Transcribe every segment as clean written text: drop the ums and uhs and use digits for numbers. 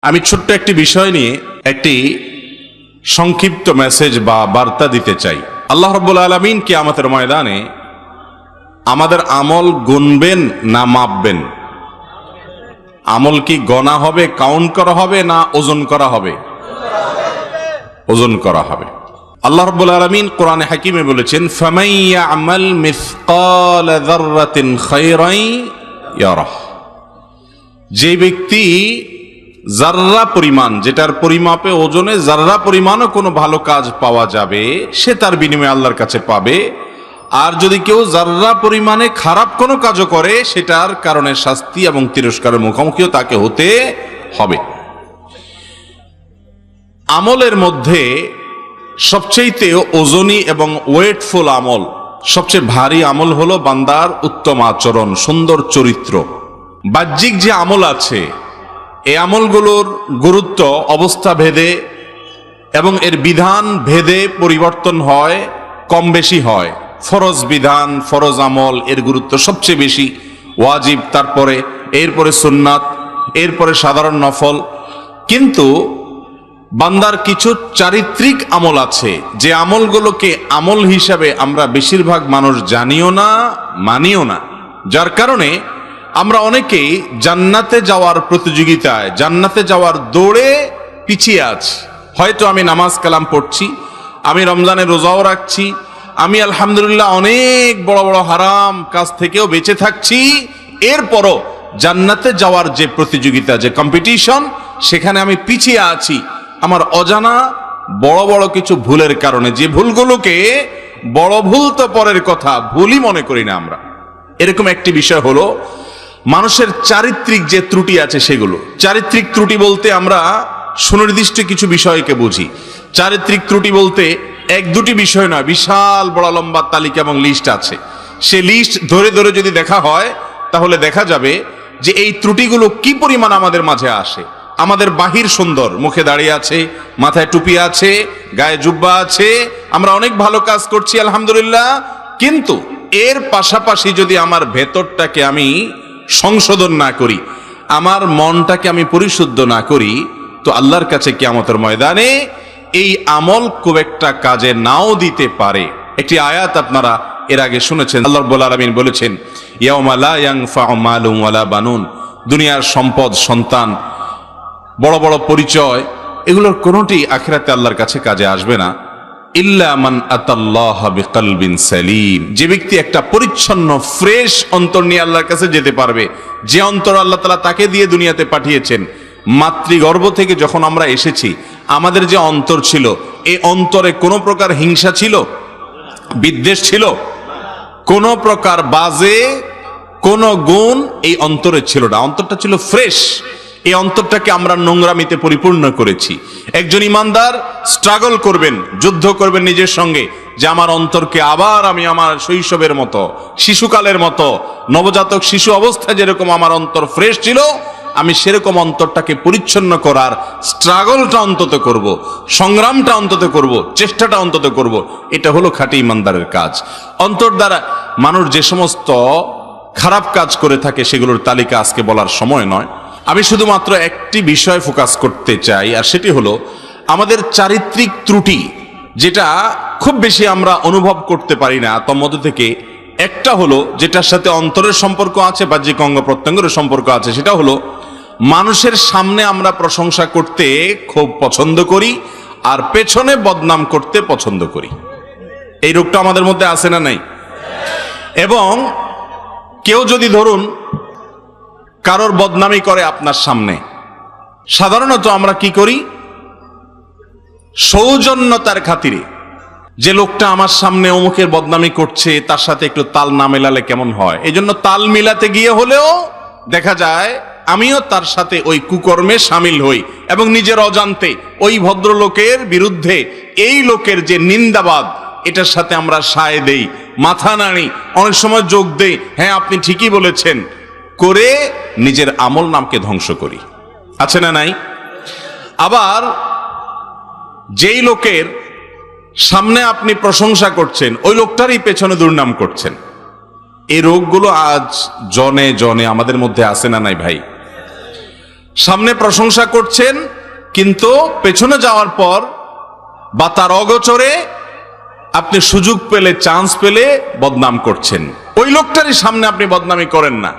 আমি ছোট্ট একটি বিষয় নিয়ে একটি সংক্ষিপ্ত মেসেজ বা বার্তা দিতে চাই। আল্লাহ রাব্বুল আলামিন কিয়ামতের ময়দানে আমাদের আমল গুনবেন না মাপবেন? আমল কি গণা হবে, কাউন্ট করা হবে, না ওজন করা হবে? ওজন করা হবে। আল্লাহ রাব্বুল আলামিন কোরআনে হাকিমে বলেছেন, ফামান ইয়ামাল মিসকাল যাররাতিন খায়রান ইয়ারাহ। যে ব্যক্তি জাররা পরিমাণ, যেটার পরিমাপে ওজনে জাররা পরিমাণও কোনো ভালো কাজ পাওয়া যাবে, সে তার বিনিময়ে আল্লাহর কাছে পাবে। আর যদি কেউ জাররা পরিমাণে খারাপ কোনো কাজও করে, সেটার কারণে শাস্তি এবং তিরস্কারের মুখোমুখিও তাকে হতে হবে। আমলের মধ্যে সবচেয়ে ওজনী এবং ওয়েটফুল আমল, সবচেয়ে ভারী আমল হলো বান্দার উত্তম আচরণ, সুন্দর চরিত্র। বাহ্যিক যে আমল আছে, এই আমলগুলোর গুরুত্ব অবস্থা ভেদে এবং এর বিধান ভেদে পরিবর্তন হয়, কম বেশি হয়। ফরজ বিধান, ফরজ আমল এর গুরুত্ব সবচেয়ে বেশি, ওয়াজিব, তারপরে এরপরে সুন্নাত, এরপরে সাধারণ নফল। কিন্তু বান্দার কিছু চারিত্রিক আমল আছে, যে আমলগুলোকে আমল হিসাবে আমরা বেশিরভাগ মানুষ জানিও না, মানিও না, যার কারণে আমরা অনেকেই জান্নাতে যাওয়ার প্রতিযোগিতায়, জান্নাতে যাওয়ার দৌড়ে পিছিয়ে আছি। হয়তো আমি নামাজ কালাম পড়ছি, আমি রমজানে রোজাও রাখছি, আমি আলহামদুলিল্লাহ অনেক বড় বড় হারাম কাজ থেকেও বেঁচে থাকছি, এরপরও জান্নাতে যাওয়ার যে প্রতিযোগিতা, যে কম্পিটিশন, সেখানে আমি পিছিয়ে আছি আমার অজানা বড় বড় কিছু ভুলের কারণে। যে ভুলগুলোকে বড় ভুল তো পরের কথা, ভুলই মনে করি না আমরা। এরকম একটি বিষয় হলো মানুষের চারিত্রিক যে ত্রুটি আছে সেগুলো। চারিত্রিক ত্রুটি বলতে আমরা সুনির্দিষ্ট কিছু বিষয়কে বুঝি। চারিত্রিক ত্রুটি বলতে এক দুটি বিষয় নয়, বিশাল বড় লম্বা তালিকা এবং লিস্ট আছে। সে লিস্ট ধরে ধরে যদি দেখা হয়, তাহলে দেখা যাবে যে এই ত্রুটিগুলো কি পরিমাণ আমাদের মাঝে আসে। আমাদের বাহির সুন্দর, মুখে দাঁড়িয়ে আছে, মাথায় টুপি আছে, গায়ে জুব্বা আছে, আমরা অনেক ভালো কাজ করছি আলহামদুলিল্লাহ, কিন্তু এর পাশাপাশি যদি আমার ভেতরটাকে আমি সংশোধন না করি, আমার মনটাকে আমি পরিশুদ্ধ না করি, তো আল্লাহর কাছে কিয়ামতের ময়দানে এই আমল খুব একটা কাজে নাও দিতে পারে। একটি আয়াত আপনারা এর আগে শুনেছেন, আল্লাহ রাব্বুল আলামিন বলেছেন, ইয়াউমা লা ইয়ানফাউ মালুন ওয়ালা বানুন। দুনিয়ার সম্পদ, সন্তান, বড় বড় পরিচয়, এগুলোর কোনোটি আখিরাতে আল্লাহর কাছে কাজে আসবে না। ইল্লা মান আতাল্লাহা বিকলবিন সালিম। যে ব্যক্তি একটা পরিচ্ছন্ন ফ্রেশ অন্তর নিয়ে আল্লাহর কাছে যেতে পারবে, যে অন্তর আল্লাহ তাআলা তাকে দিয়ে দুনিয়াতে পাঠিয়েছেন। মাতৃগর্ভ থেকে যখন আমরা এসেছি, আমাদের যে অন্তর ছিল, এই অন্তরে কোনো প্রকার হিংসা ছিল, বিদ্বেষ ছিল, কোনো প্রকার বাজে কোন গুণ এই অন্তরে ছিল না। অন্তরটা ছিল ফ্রেশ। এই অন্তরটাকে আমরা নোংরামিতে পরিপূর্ণ করেছি। একজন ইমানদার স্ট্রাগল করবেন, যুদ্ধ করবেন নিজের সঙ্গে, যে আমার অন্তরকে আবার আমি আমার শৈশবের মতো, শিশুকালের মতো, নবজাতক শিশু অবস্থায় যেরকম আমার অন্তর ফ্রেশ ছিল, আমি সেরকম অন্তরটাকে পরিচ্ছন্ন করার স্ট্রাগলটা অন্তত করব, সংগ্রামটা অন্তত করব, চেষ্টাটা অন্তত করব। এটা হলো খাঁটি ইমানদারের কাজ। অন্তর দ্বারা মানুষ যে সমস্ত খারাপ কাজ করে থাকে, সেগুলোর তালিকা আজকে বলার সময় নয়। আমি শুধুমাত্র একটি বিষয় ফোকাস করতে চাই, আর সেটি হলো আমাদের চারিত্রিক ত্রুটি, যেটা খুব বেশি আমরা অনুভব করতে পারি না। তার মধ্যে থেকে একটা হলো যেটার সাথে অন্তরের সম্পর্ক আছে, বাহ্যিক অঙ্গ প্রত্যঙ্গের সম্পর্ক আছে, সেটা হলো মানুষের সামনে আমরা প্রশংসা করতে খুব পছন্দ করি, আর পেছনে বদনাম করতে পছন্দ করি। এই রোগটা আমাদের মধ্যে আছে না নাই? এবং কেউ যদি ধরুন কারোর বদনামি করে আপনার সামনে, সাধারণত আমরা কি করি? সৌজন্যতার খাতিরে, যে লোকটা আমার সামনে অমুকের বদনামি করছে, তার সাথে একটু তাল না মেলালে কেমন হয়, এই জন্য তাল মিলাতে গিয়ে হলেও দেখা যায় আমিও তার সাথে ওই কুকর্মে সামিল হই, এবং নিজের অজান্তে ওই ভদ্রলোকের বিরুদ্ধে এই লোকের যে নিন্দাবাদ, এটার সাথে আমরা সায় দেই, মাথা নাড়ি, অনেক সময় যোগ দেই, হ্যাঁ আপনি ঠিকই বলেছেন, করে নিজের আমল নামকে ধ্বংস করি। আছে না নাই? আবার যেই লোকের সামনে আপনি প্রশংসা করছেন, ওই লোকটারই পেছনে দুর্নাম করছেন। এই রোগগুলো আজ জনে জনে আমাদের মধ্যে আছে না নাই ভাই? সামনে প্রশংসা করছেন, কিন্তু পেছনে যাওয়ার পর বা তার অগোচরে আপনি সুযোগ পেলে, চান্স পেলে বদনাম করছেন। ওই লোকটারই সামনে আপনি বদনামি করেন না,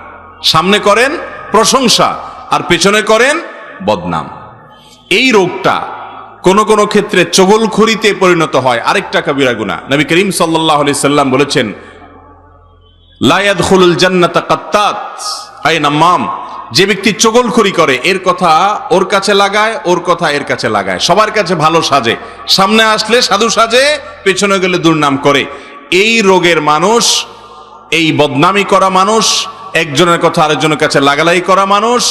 সামনে করেন প্রশংসা আর পেছনে করেন বদনাম। এই রোগটা কোন কোন ক্ষেত্রে চগলখড়িতে পরিণত হয়, আরেকটা কবিরা গুনাহ। নবী করিম সাল্লাল্লাহু আলাইহি সাল্লাম বলেছেন, লা ইয়াদখুলুল জান্নাতা কাত্তাত, আই নামাম। যে ব্যক্তি চগলখড়ি করে, এর কথা ওর কাছে লাগায়, ওর কথা এর কাছে লাগায়, সবার কাছে ভালো সাজে, সামনে আসলে সাধু সাজে, পেছনে গেলে দুর্নাম করে। এই রোগের মানুষ, এই বদনামি করা মানুষ, একজনের কথা আরেকজনের কাছে লাগালাই করা মানুষ,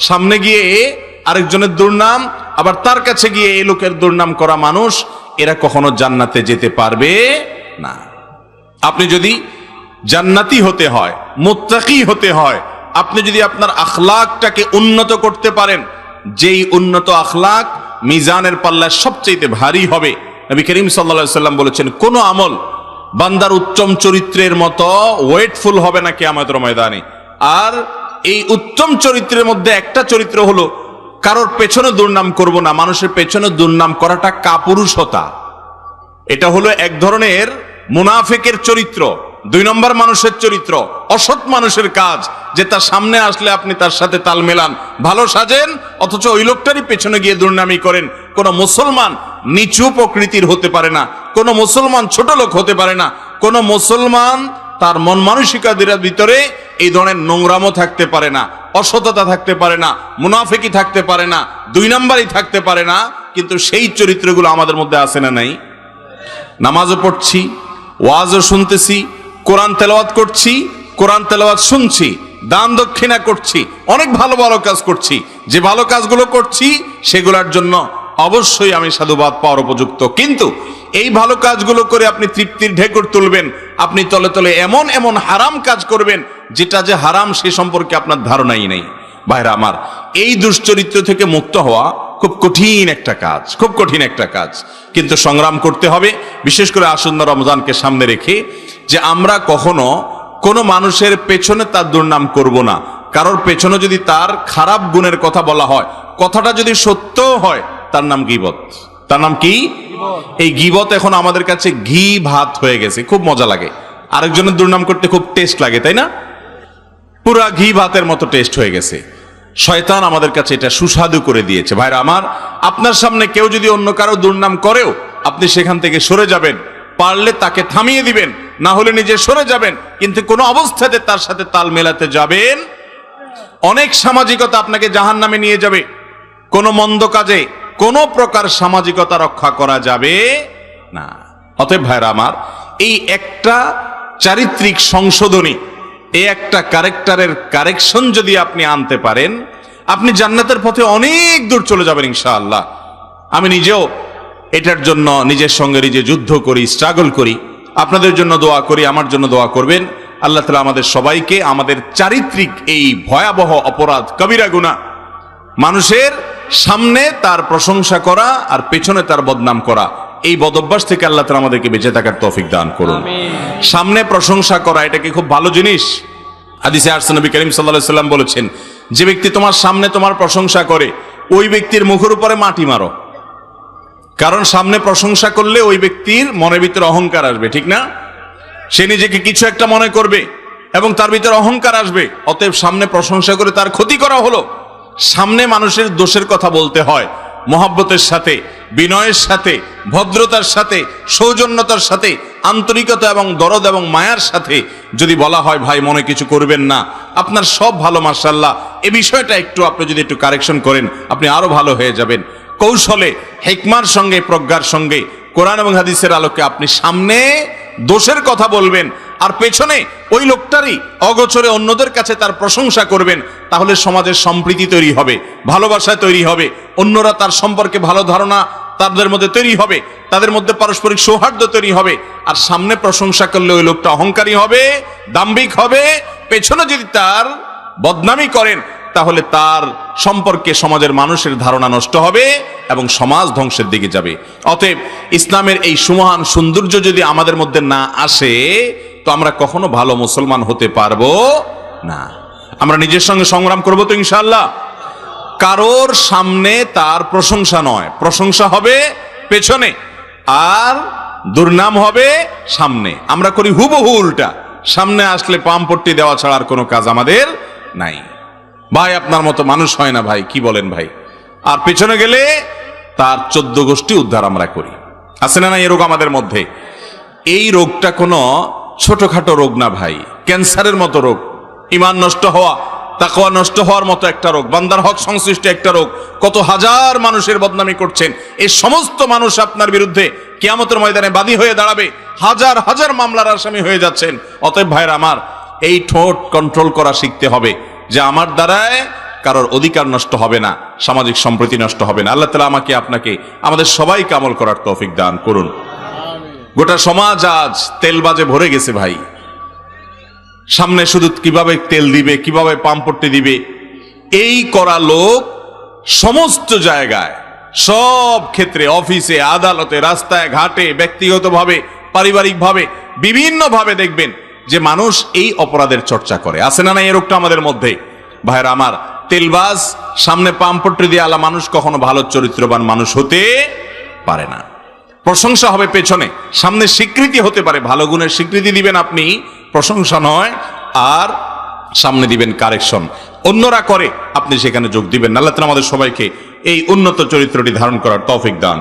সামনে গিয়ে আরেকজনের দুর্নাম, আবার তার কাছে গিয়ে এই লোকের দুর্নাম করা মানুষ, এরা কখনো জান্নাতে যেতে পারবে না। আপনি যদি জান্নাতি হতে হয়, মুত্তাকি হতে হয়, আপনি যদি আপনার আখলাকটাকে উন্নত করতে পারেন, যেই উন্নত আখলাক মিজানের পাল্লায় সবচেয়ে ভারী হবে। নবী করিম সাল্লাল্লাহু আলাইহি সাল্লাম বলেছেন, কোন আমল বান্দার উত্তম চরিত্রের মতো ওয়েটফুল হবে না কিয়ামতের ময়দানে। আর এই উত্তম চরিত্রের মধ্যে একটা চরিত্র হলো, কারোর পেছনে দুর্নাম করব না। মানুষের পেছনে দুর্নাম করাটা কাপুরুষতা, এটা হলো এক ধরনের মুনাফিকের চরিত্র, 2 নম্বর মানুষের চরিত্র, অসৎ মানুষের কাজ, যে তার সামনে আসলে আপনি তার সাথে তাল মেলান, ভালো সাজেন, অথচ ওই লোকটারই পেছনে গিয়ে দুর্নামি করেন। কোন মুসলমান নিচু প্রকৃতির হতে পারে না, কোন মুসলমান ছোট লোক হতে পারে না, কোন মুসলমান তার মন মানসিকতার ভিতরে এই ধরনের নোংরামো থাকতে পারে না, অসততা থাকতে পারে না, মুনাফিকি থাকতে পারে না, 2 নম্বরই থাকতে পারে না। কিন্তু সেই চরিত্রগুলো আমাদের মধ্যে আছে না নাই? নামাজও পড়ছি, ওয়াজও শুনতেছি, কোরআন তেলাওয়াত করছি, কোরআন তেলাওয়াত শুনছি, দান দক্ষিণা করছি, অনেক ভালো ভালো কাজ করছি। যে ভালো কাজগুলো করছি সেগুলোর জন্য অবশ্যই আমি সাধুবাদ পাওয়ার উপযুক্ত। কিন্তু এই ভালো কাজগুলো করে আপনি তৃপ্তির ঢেকুর তুলবেন, আপনি তলে তলে এমন এমন হারাম কাজ করবেন, যেটা যে হারাম সে সম্পর্কে আপনার ধারণাই নেই। ভাইরা আমার, এই দুশ্চরিত্র থেকে মুক্ত হওয়া খুব কঠিন একটা কাজ, খুব কঠিন একটা কাজ, কিন্তু সংগ্রাম করতে হবে। বিশেষ করে আসন্ন রমজানকে সামনে রেখে, যে আমরা কখনো কোনো মানুষের পেছনে তার দুর্নাম করব না। কারোর পেছনে যদি তার খারাপ গুণের কথা বলা হয়, কথাটা যদি সত্য হয়, তার নাম গীবত। তার নাম কি? এই গীবত এখন আমাদের কাছে ঘি ভাত হয়ে গেছে, খুব মজা লাগে। আরেকজনের দুর্নাম করতে খুব টেস্ট লাগে, তাই না? পুরা ঘি ভাতের মতো টেস্ট হয়ে গেছে। শয়তান আমাদের কাছে এটা সুস্বাদু করে দিয়েছে। ভাইরা আমার, আপনার সামনে কেউ যদি অন্য কারো দুর্নাম করেও, আপনি সেখান থেকে সরে যাবেন, পারলে তাকে থামিয়ে দিবেন, না হলে নিজে সরে যাবেন, কিন্তু কোনো অবস্থাতে তার সাথে তাল মেলাতে যাবেন। অনেক সামাজিকতা আপনাকে জাহান্নামে নিয়ে যাবে। কোনো মন্দ কাজে কোনো প্রকার সামাজিকতা রক্ষা করা যাবে না। অতএব ভাইরা আমার, এই একটা চারিত্রিক সংশোধনী, এই একটা ক্যারেক্টারের কারেকশন যদি আপনি আনতে পারেন, আপনি জান্নাতের পথে অনেক দূর চলে যাবেন ইনশাআল্লাহ। আমি নিজেও এটার জন্য নিজের সঙ্গে নিজে যুদ্ধ করি, স্ট্রাগল করি। আপনাদের জন্য দোয়া করি, আমার জন্য দোয়া করবেন। আল্লাহ তাআলা আমাদের সবাইকে আমাদের চারিত্রিক এই ভয়াবহ অপরাধ, কবিরা গুনাহ, মানুষের সামনে তার প্রশংসা করা আর পেছনে তার বদনাম করা, এই বদঅভ্যাস থেকে আল্লাহ তাআলা আমাদেরকে বেঁচে থাকার তৌফিক দান করুন। সামনে প্রশংসা করা, এটা কি খুব ভালো জিনিস? হাদিসে আসছে, নবী করিম সাল্লাল্লাহু আলাইহি সাল্লাম বলেছেন, যে ব্যক্তি তোমার সামনে তোমার প্রশংসা করে, ওই ব্যক্তির মুখের উপরে মাটি মারো। কারণ সামনে প্রশংসা করলে ওই ব্যক্তির মনের ভিতরে অহংকার আসবে, ঠিক না? সে নিজেকে কিছু একটা মনে করবে এবং তার ভিতরে অহংকার আসবে। অতএব সামনে প্রশংসা করে তার ক্ষতি করা হলো। সামনে মানুষের দোষের কথা বলতে হয় মহব্বতের সাথে, বিনয়ের সাথে, ভদ্রতার সাথে, সৌজন্যতার সাথে, আন্তরিকতা এবং দরদ এবং মায়ার সাথে যদি বলা হয়, ভাই মনে কিছু করবেন না, আপনার সব ভালো, মাশাআল্লাহ, এই বিষয়টা একটু আপনি যদি একটু কারেকশন করেন, আপনি আরো ভালো হয়ে যাবেন। কৌশলে, হিকমার সঙ্গে, প্রজ্ঞার সঙ্গে, কোরআন এবং হাদিসের আলোকে আপনি সামনে দোষের কথা বলবেন আর পেছনে ওই লোকটারই অগোচরে অন্যদের কাছে তার প্রশংসা করবেন। তাহলে সমাজের সম্প্রীতি তৈরি হবে, ভালোবাসা তৈরি হবে, অন্যরা তার সম্পর্কে ভালো ধারণা তাদের মধ্যে তৈরি হবে, তাদের মধ্যে পারস্পরিক সৌহার্দ্য তৈরি হবে। আর সামনে প্রশংসা করলে ওই লোকটা অহংকারী হবে, দাম্ভিক হবে। পেছনে যদি তার বদনামি করেন, তাহলে তার সম্পর্কে সমাজের মানুষের ধারণা নষ্ট হবে এবং সমাজ ধ্বংসের দিকে যাবে। অতএব ইসলামের এই সুমহান সৌন্দর্য যদি আমাদের মধ্যে না আসে, তো আমরা কখনো ভালো মুসলমান হতে পারবো না। আমরা নিজের সঙ্গে সংগ্রাম করবো তো ইনশাআল্লাহ। কারোর সামনে তার প্রশংসা নয়, প্রশংসা হবে পেছনে, আর দুর্নাম হবে সামনে। আমরা করি হুবহু উল্টা, সামনে আসলে পামপট্টি দেওয়া ছাড়া আর কোনো কাজ আমাদের নাই। ভাই আপনার মতো মানুষ হয় না ভাই, কি বলেন ভাই? আর পেছনে গেলে তার 14 গোষ্ঠী উদ্ধার আমরা করি। আছে না না এই রোগ আমাদের মধ্যে? এই রোগটা কোনো ছোটখাটো রোগ না ভাই, ক্যান্সারের মতো রোগ, ঈমান নষ্ট হওয়া, তাকওয়া নষ্ট হওয়ার মতো একটা রোগ, বান্দার হক সংশ্লিষ্ট একটা রোগ। কত হাজার মানুষের বদনামি করছেন, এই সমস্ত মানুষ আপনার বিরুদ্ধে কিয়ামতের ময়দানে বাদী হয়ে দাঁড়াবে, হাজার হাজার মামলার আসামি হয়ে যাচ্ছেন। অতএব ভাইরা আমার, এই ঠোঁট কন্ট্রোল করা শিখতে হবে, যে আমার দ্বারায় কারোর অধিকার নষ্ট হবে না, সামাজিক সম্প্রীতি নষ্ট হবে না। আল্লাহ তাআলা আমাকে আপনাকে আমাদের সবাইকে আমল করার তৌফিক দান করুন। গোটা সমাজ আজ তেলবাজে ভরে গেছে ভাই, সামনে শুধু কিভাবে তেল দিবে, কিভাবে পাম্পট্টি দিবে, এই করা লোক সমস্ত জায়গায়, সব ক্ষেত্রে, অফিসে, আদালতে, রাস্তায় ঘাটে, ব্যক্তিগতভাবে, পারিবারিকভাবে, বিভিন্নভাবে দেখবেন যে মানুষ এই অপরাধের চর্চা করে। আছে না না এই রোগটা আমাদের মধ্যে? ভাইরা আমার, তেলবাজ সামনে পাম্পট্টি দিয়ে আলা মানুষ কখনো ভালো চরিত্রবান মানুষ হতে পারে না। প্রশংসা হবে পেছনে, সামনে স্বীকৃতি হতে পারে, ভালো গুণের স্বীকৃতি দিবেন আপনি, প্রশংসা নয়, আর সামনে দিবেন কারেকশন। অন্যরা করে, আপনি সেখানে যোগ দিবেন। আল্লাহ তাআলা আমাদের সবাইকে এই উন্নত চরিত্রটি ধারণ করার তৌফিক দান।